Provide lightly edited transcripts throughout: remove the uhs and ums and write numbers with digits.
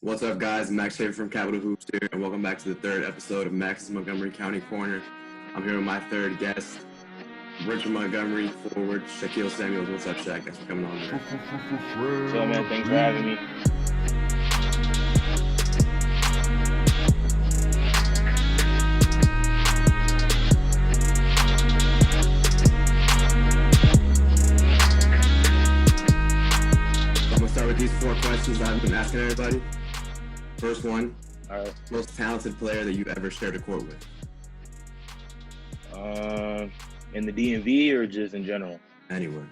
What's up, guys? Max Shaver from Capital Hoops here, and welcome back to the third episode of Max's Montgomery County Corner. I'm here with my third guest, Richard Montgomery forward, Shaquille Samuels. What's up, Shaq? Thanks for coming on today. So, man, thanks for having me. So I'm going to start with these 4 questions I've been asking everybody. First one, All right. most talented player that you ever shared a court with? In the DMV or just in general? Anywhere.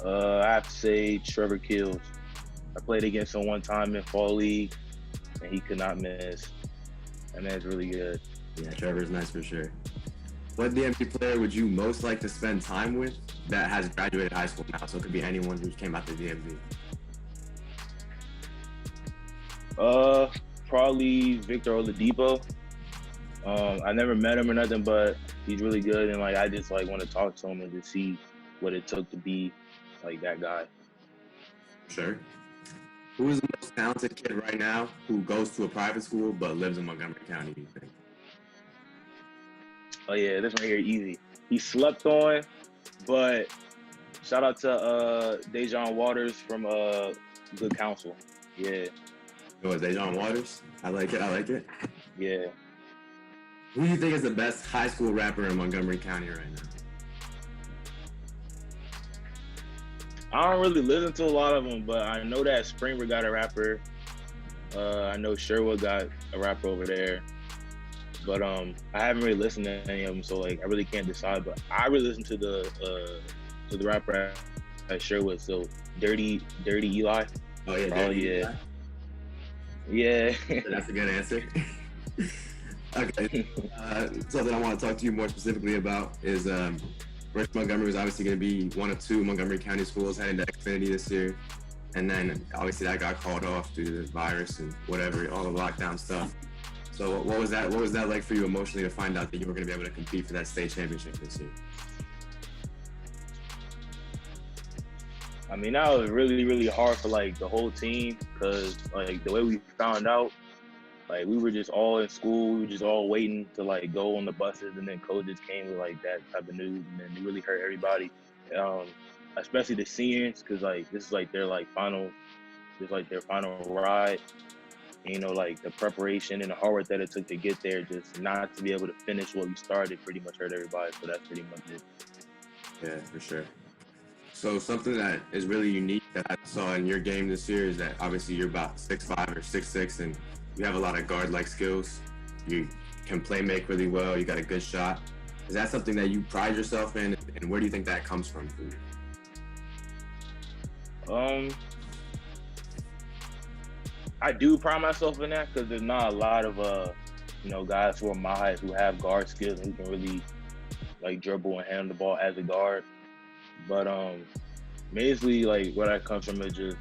I have to say Trevor Kills. I played against him one time in Fall League, and he could not miss. That man's really good. Yeah, Trevor's nice for sure. What DMV player would you most like to spend time with that has graduated high school now? So it could be anyone who came out the DMV. Probably Victor Oladipo. I never met him or nothing, but he's really good, and I just want to talk to him and just see what it took to be like that guy. Sure. Who is the most talented kid right now who goes to a private school but lives in Montgomery County, do you think? Oh yeah, this one here easy. He slept on, but shout out to Dejon Waters from Good Counsel. Yeah. Oh, Dejon Waters? I like it. Yeah. Who do you think is the best high school rapper in Montgomery County right now? I don't really listen to a lot of them, but I know that Springer got a rapper. I know Sherwood got a rapper over there. But I haven't really listened to any of them, so I really can't decide. But I really listen to the rapper at Sherwood. So Dirty Eli. Oh yeah, Dirty Eli. Yeah. That's a good answer. Okay. Something I want to talk to you more specifically about is Rich Montgomery was obviously going to be one of 2 Montgomery County schools heading to Xfinity this year. And then obviously that got called off due to the virus and whatever, all the lockdown stuff. So what was that like for you emotionally to find out that you were going to be able to compete for that state championship this year? I mean, that was really, really hard for the whole team because the way we found out, we were just all in school, we were just all waiting to go on the buses, and then coaches came with that type of news, and then it really hurt everybody, especially the seniors, because this is their final, their final ride. And, the preparation and the hard work that it took to get there, just not to be able to finish what we started, pretty much hurt everybody. So that's pretty much it. Yeah, for sure. So something that is really unique that I saw in your game this year is that obviously you're about 6'5" or 6'6", and you have a lot of guard-like skills. You can play make really well. You got a good shot. Is that something that you pride yourself in, and where do you think that comes from for you? I do pride myself in that because there's not a lot of guys who are my height who have guard skills and who can really dribble and handle the ball as a guard. But basically where that comes from is just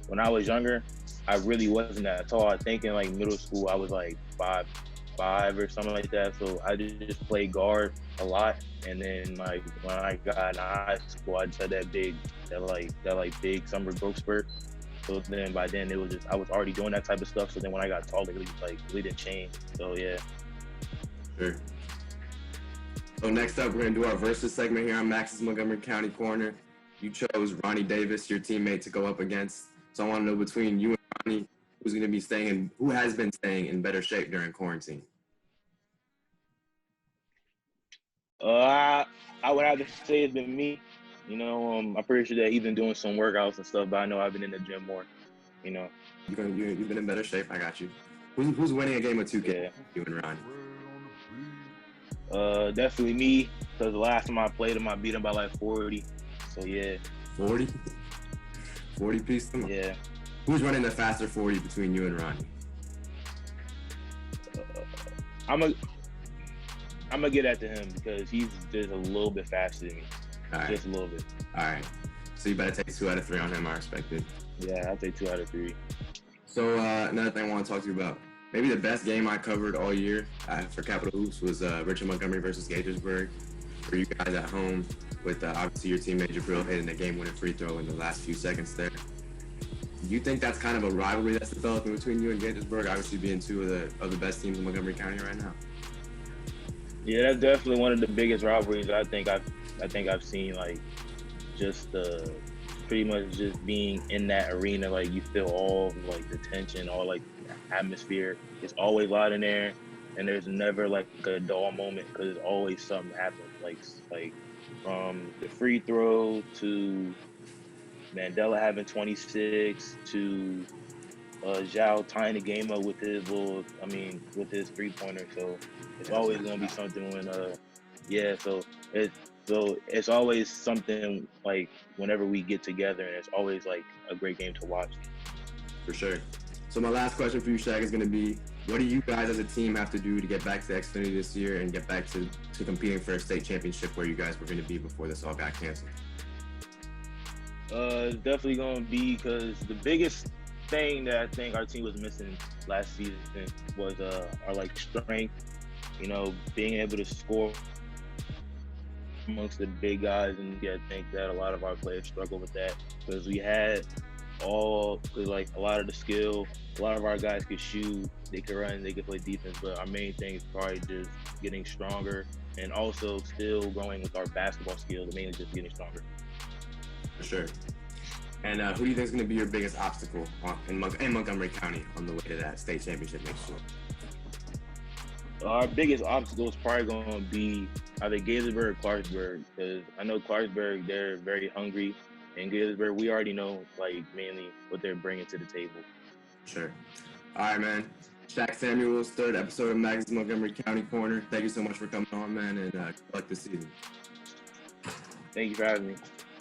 when I was younger, I really wasn't that tall. I think in middle school I was 5'5" or something like that. So I just played guard a lot. And then when I got in high school, I just had that big summer growth spurt. So then by then it was just I was already doing that type of stuff. So then when I got taller, it really didn't change. So yeah. Sure. So next up, we're gonna do our versus segment here on Max's Montgomery County Corner. You chose Ronnie Davis, your teammate, to go up against. So I want to know between you and Ronnie, who has been staying in better shape during quarantine? I would have to say it's been me. I'm pretty sure that he's been doing some workouts and stuff, but I know I've been in the gym more. You've been in better shape. I got you. Who's winning a game of 2K? Yeah. You and Ronnie. Definitely me, because the last time I played him, I beat him by 40. So yeah. 40? 40 piece? Yeah. Who's running the faster 40 between you and Ronnie? I'm gonna get that to him because he's just a little bit faster than me. All right. Just a little bit. All right. So you better take 2 out of 3 on him, I respect it. Yeah, I'll take 2 out of 3. So another thing I want to talk to you about. Maybe the best game I covered all year for Capital Hoops was Richard Montgomery versus Gaithersburg. For you guys at home, with obviously your teammate Jabril hitting the game-winning free throw in the last few seconds there. Do you think that's kind of a rivalry that's developing between you and Gaithersburg, obviously being two of the best teams in Montgomery County right now? Yeah, that's definitely one of the biggest rivalries I think I've seen. Like just pretty much just being in that arena, like you feel all like the tension, all like the atmosphere. It's always loud in there, and there's never like a dull moment because always something happens. Like from the free throw to Mandela having 26 to Zhao tying the game up with with his 3-pointer. So it's Yeah, always gonna be something when yeah. So it's always something like whenever we get together, and it's always like a great game to watch. for sure. So my last question for you, Shaq, is going to be, what do you guys as a team have to do to get back to Xfinity this year and get back to competing for a state championship where you guys were going to be before this all got canceled? It's definitely gonna be because the biggest thing that I think our team was missing last season was our like strength. You know, being able to score amongst the big guys, and I think that a lot of our players struggle with that because we had like a lot of the skill. A lot of our guys could shoot, they could run, they could play defense, but our main thing is probably just getting stronger and also still growing with our basketball skills, mainly just getting stronger. For sure. And who do you think is going to be your biggest obstacle in Montgomery County on the way to that state championship next year? Our biggest obstacle is probably going to be either Gaithersburg or Clarksburg, because I know Clarksburg, they're very hungry, and Gaithersburg, we already know like mainly what they're bringing to the table. Sure. All right, man. Shaq Samuels, third episode of Mag's Montgomery County Corner. Thank you so much for coming on, man, and good luck this season. Thank you for having me.